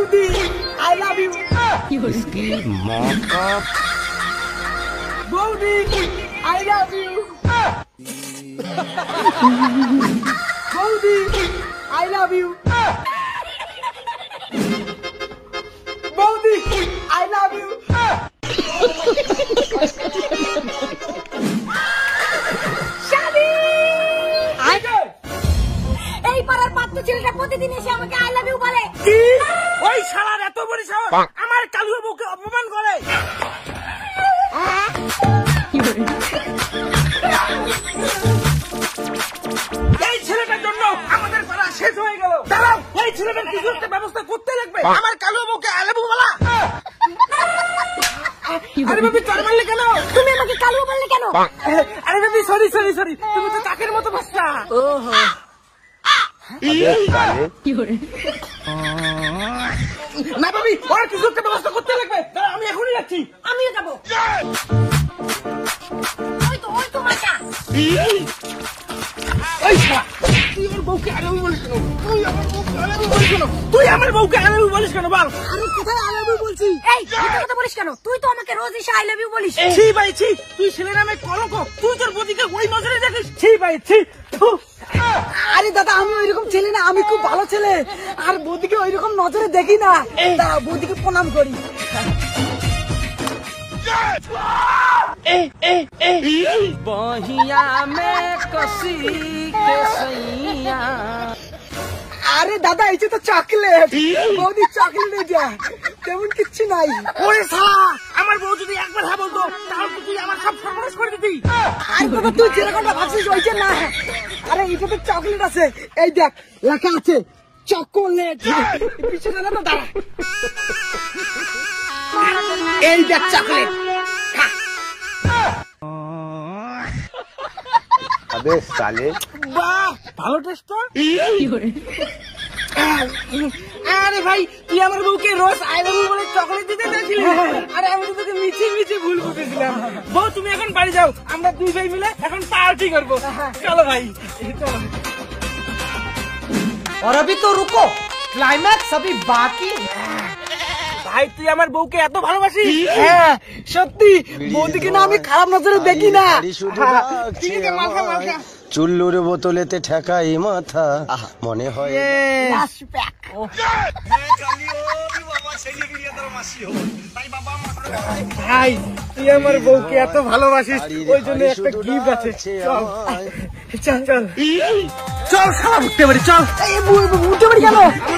বৌদি I love you. इसकी माँ का বৌদি আই লাভ ইউ। বৌদি আই লাভ ইউ। বৌদি আই লাভ ইউ। এই পাড়ার পাত্র ছেলেটা প্রতিদিন এসে আমাকে আই লাভ ইউ বলে। কি ওই শালার এত বড় সাহস আমার কালুর বউকে অপমান করে? এই ছেলেটার জন্য আমাদের পাড়া শেষ হয়ে গেল। দাঁড়াও, এই ছেলেটার কিছু একটা ব্যবস্থা করতে লাগবে। আমার কালু বউকে আই লাভ ইউ বলা। আরে বেবি তোর মারলে কেন? তুমি আমাকে কালু বললে কেন? আরে বেবি সরি সরি সরি, তুমি তো কাকের মতো বাচ্চা। ওহো না বেবি, ওরা কিছু একটা ব্যবস্থা করতে লাগবে। আমি এখনই যাচ্ছি। আমিও যাবো। ওই তো মাটা। ওই শালা, তুই আমার বউকে আই লাভ ইউ বলিস কেন? তুই আমার বউকে আই লাভ ইউ বলিস কেন বল? আমি কোথায় আই লাভ ইউ বলছি? এই মিথ্যা কথা বলিস কেন? তুই তো আমাকে রোজ এসে আই লাভ ইউ বলিস। ছি ভাই ছি, তুই ছেলে নামে কলঙ্ক। তুই তোর বউদিকে ওই নজরে দেখিস? ছি ভাই ছি। আরে দাদা আমি ওইরকম ছেলে না, আমি খুব ভালো ছেলে। আর বৌদিকে ওইরকম নজরে দেখি না। বৌদিকে প্রণাম করি। আরে দাদা এই যে তো চকলেট, বৌদি চকলেট যা, তেমন কিচ্ছু নাই। ওরে শালা, আমার বউ যদি একবার হ্যাঁ বলতো তাহলে তুই আমার সব সর্বনাশ করে দিতি। আর দাদা তুই যেরকমটা ভাবছিস ওইটা না। আরে এইটা তো চকলেট আছে, এই দেখ লেখা আছে চকোলেট। পিছনে না তো দাঁড়া, এই দেখ চকলেট। अबे साले বাহ, ভালো টেস্ট তো। আরে ভাই তুই আমার বউকে রোজ আই লাভ ইউ বলে চকলেট দিতে চাইছিলি। আরে আমি তো তোকে মিছে মিছে ভুল বুঝেছিলাম। বউ তুমি এখন বাড়ি যাও, আমরা দুই ভাই মিলে এখন পার্টি করবো। চলো ভাই চলো। और अभी तो रुको, क्लाइमैक्स अभी बाकी। ভাই তুই আমার বউকে এত ভালোবাসিস? হ্যাঁ সত্যি, বৌদিকে না আমি খারাপ নজরে দেখি না। ঠিক আছে, মাথা মাথা। চুল্লুর বোতলেতে ঠেকাই মাথা মনে হয়। ভাই তুই আমার বউকে এত ভালোবাসিস, ওই জন্য একটা গিফট আছে। চল চল চল চল শালা উঠতে পারি, চল। উঠতে পারি কেন?